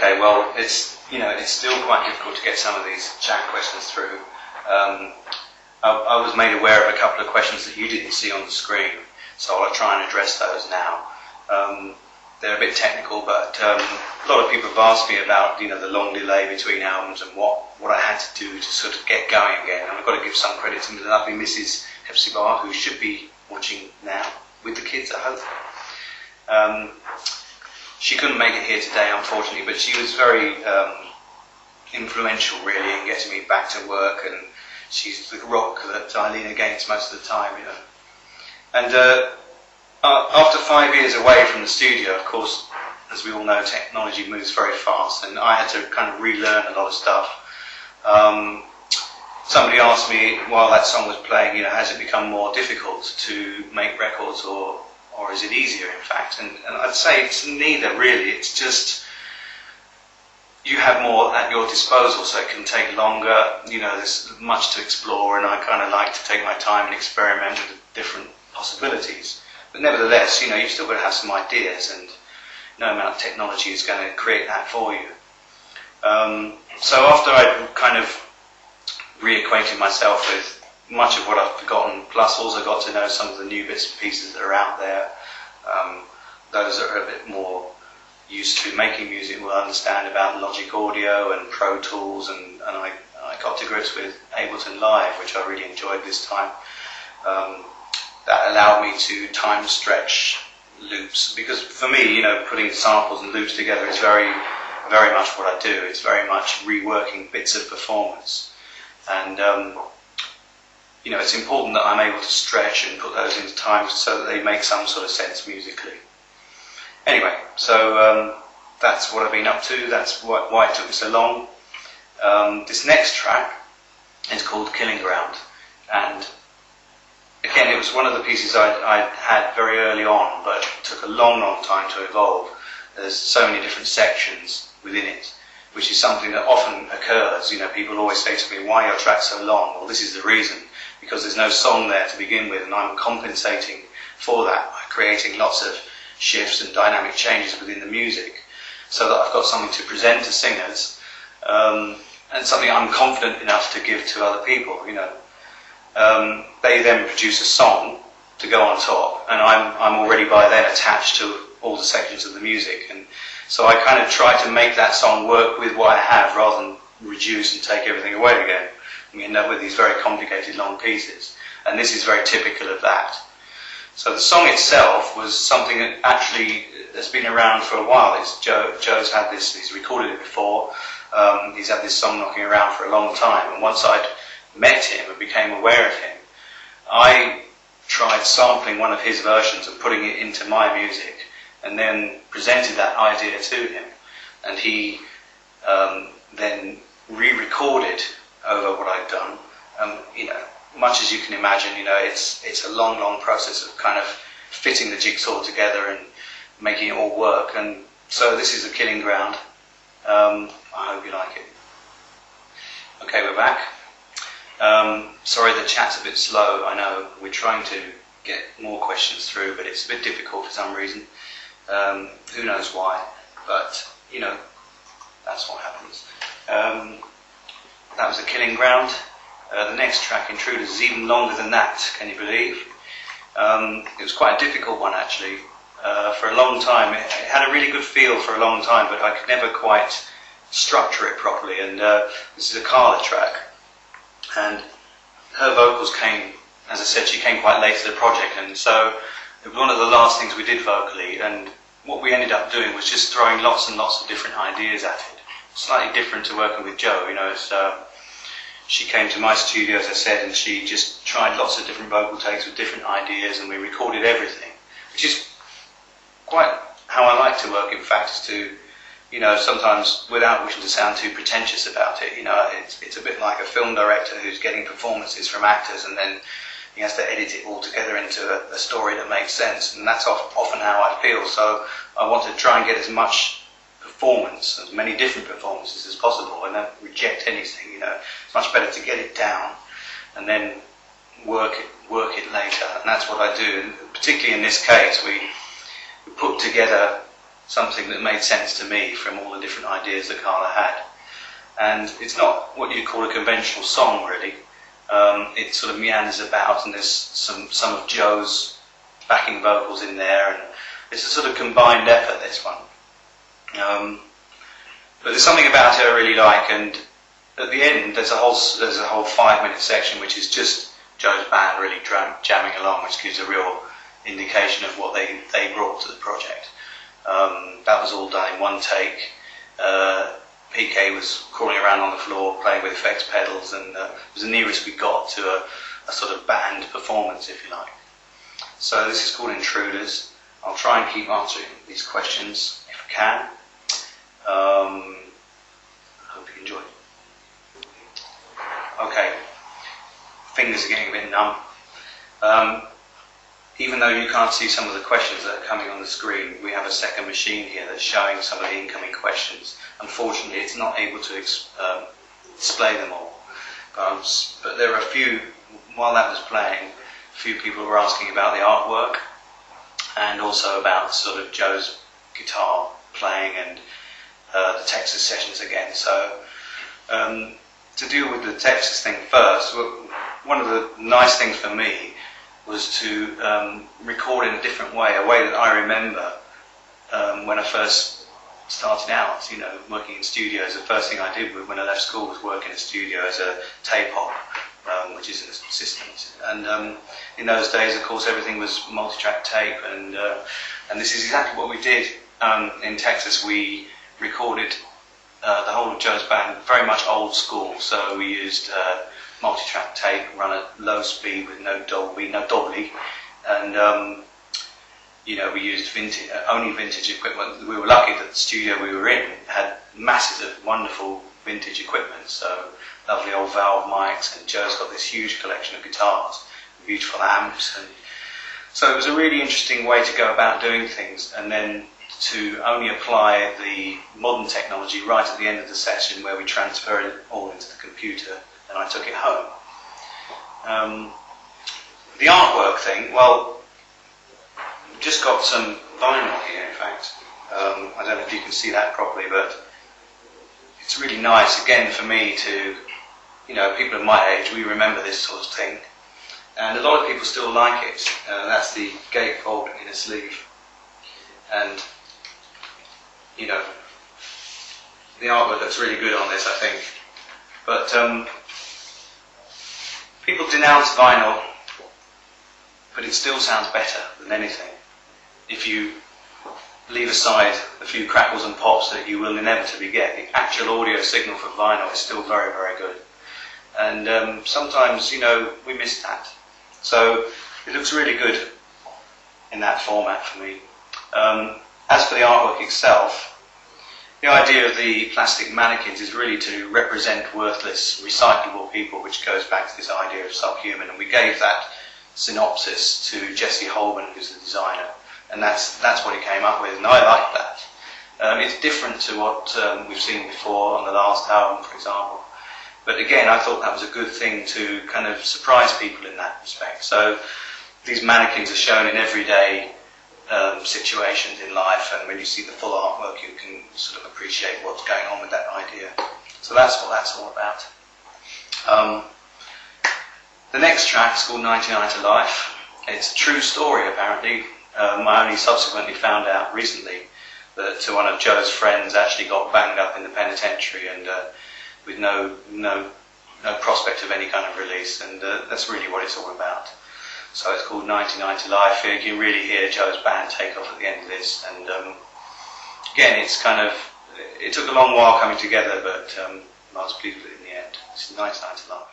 Okay, well, it's still quite difficult to get some of these chat questions through. I was made aware of a couple of questions that you didn't see on the screen, so I'll try and address those now. They're a bit technical, but a lot of people have asked me about the long delay between albums and what I had to do to sort of get going again. And I've got to give some credit to the lovely Mrs. Hepzibah, who should be watching now with the kids, I hope. She couldn't make it here today, unfortunately, but she was very influential, really, in getting me back to work, and she's the rock that I lean against most of the time, And after 5 years away from the studio, of course, as we all know, technology moves very fast, and I had to kind of relearn a lot of stuff. Somebody asked me while that song was playing, has it become more difficult to make records, or is it easier, in fact? And I'd say it's neither, really. It's just you have more at your disposal, so it can take longer. There's much to explore, and I kind of like to take my time and experiment with different possibilities. But nevertheless, you've still got to have some ideas, and no amount of technology is going to create that for you. So after I'd kind of reacquainted myself with much of what I've forgotten, plus also got to know some of the new bits and pieces that are out there, those that are a bit more used to making music will understand about Logic Audio and Pro Tools, and I got to grips with Ableton Live, which I really enjoyed this time. That allowed me to time stretch loops, because for me, putting samples and loops together is very, very much what I do. It's very much reworking bits of performance, and it's important that I'm able to stretch and put those into time so that they make some sort of sense musically. Anyway, so that's what I've been up to. That's why it took me so long. This next track is called Killing Ground, and again, it was one of the pieces I had very early on, but it took a long, long time to evolve. There's so many different sections within it, which is something that often occurs. People always say to me, why are your tracks so long? Well, this is the reason, because there's no song there to begin with, and I'm compensating for that by creating lots of shifts and dynamic changes within the music, so that I've got something to present to singers, and something I'm confident enough to give to other people, They then produce a song to go on top, and I'm already by then attached to all the sections of the music, and so I kind of try to make that song work with what I have, rather than reduce and take everything away again. We end up with these very complicated long pieces, and this is very typical of that. So the song itself was something that actually has been around for a while. Joe's had this, he's recorded it before, he's had this song knocking around for a long time, and once I'd met him and became aware of him, I tried sampling one of his versions and putting it into my music, and then presented that idea to him, and he then re-recorded over what I'd done. Much as you can imagine, it's a long, long process of kind of fitting the jigsaw together and making it all work. And so this is the Killing Ground. I hope you like it. Okay, we're back. Sorry, the chat's a bit slow. I know we're trying to get more questions through, but it's a bit difficult for some reason. Who knows why? But that's what happens. That was the Killing Ground. The next track, Intruders, is even longer than that, can you believe? It was quite a difficult one, actually. For a long time, it had a really good feel for a long time, but I could never quite structure it properly. And this is a Carla track, and her vocals came, as I said, she came quite late to the project, and so it was one of the last things we did vocally, and what we ended up doing was just throwing lots and lots of different ideas at it. Slightly different to working with Joe, she came to my studio, as I said, and she just tried lots of different vocal takes with different ideas, and we recorded everything, which is quite how I like to work, in fact, is to, sometimes without wishing to sound too pretentious about it, it's a bit like a film director who's getting performances from actors, and then he has to edit it all together into a story that makes sense, and that's often how I feel. So I want to try and get as much performance, as many different performances as possible, and don't reject anything. It's much better to get it down and then work it later, and that's what I do. And particularly in this case, we put together something that made sense to me from all the different ideas that Carla had. And it's not what you'd call a conventional song, really. It sort of meanders about, and there's some of Joe's backing vocals in there, and it's a sort of combined effort, this one. But there's something about it I really like, and at the end there's a whole 5-minute section which is just Joe's band really jamming along, which gives a real indication of what they brought to the project. That was all done in one take. PK was crawling around on the floor playing with effects pedals, and it was the nearest we got to a sort of band performance, if you like. So this is called Intruders. I'll try and keep answering these questions if I can. I hope you enjoy. Okay, fingers are getting a bit numb. Even though you can't see some of the questions that are coming on the screen, we have a second machine here that's showing some of the incoming questions. Unfortunately, it's not able to display them all. But there are a few, while that was playing, a few people were asking about the artwork and also about sort of Joe's guitar playing and the Texas sessions again. So to deal with the Texas thing first, one of the nice things for me was to record in a different way, a way that I remember when I first started out, you know, working in studios. The first thing I did when I left school was work in a studio as a tape op, which is an assistant. And in those days, of course, everything was multi-track tape, and this is exactly what we did in Texas. We recorded the whole of Joe's band very much old school, so we used multi-track tape, run at low speed with no Dolby, and you know, we used only vintage equipment. We were lucky that the studio we were in had masses of wonderful vintage equipment, so lovely old valve mics, and Joe's got this huge collection of guitars, beautiful amps, and so it was a really interesting way to go about doing things, and then to only apply the modern technology right at the end of the session, where we transferred it all into the computer and I took it home. The artwork thing, well, we've just got some vinyl here, in fact. I don't know if you can see that properly, but it's really nice, again, for me to, you know, people of my age, we remember this sort of thing. And a lot of people still like it. That's the gatefold inner sleeve. And, you know, the artwork looks really good on this, I think. But people denounce vinyl, but it still sounds better than anything. If you leave aside a few crackles and pops that you will inevitably get, the actual audio signal for vinyl is still very, very good. And sometimes, you know, we miss that. So it looks really good in that format for me. As for the artwork itself, the idea of the plastic mannequins is really to represent worthless, recyclable people, which goes back to this idea of subhuman. And we gave that synopsis to Jesse Holman, who's the designer, and that's what he came up with, and I like that. It's different to what we've seen before on the last album, for example. But again, I thought that was a good thing to kind of surprise people in that respect. So these mannequins are shown in everyday situations in life, and when you see the full artwork, you can sort of appreciate what's going on with that idea. So that's what that's all about. The next track is called 99 to Life. It's a true story, apparently. I only subsequently found out recently that one of Joe's friends actually got banged up in the penitentiary, and with no prospect of any kind of release, and that's really what it's all about. So it's called 99 to Life. You can really hear Joe's band take off at the end of this, and again, it's kind of, it took a long while coming together, but I was pleased with it in the end. It's 99 to Life.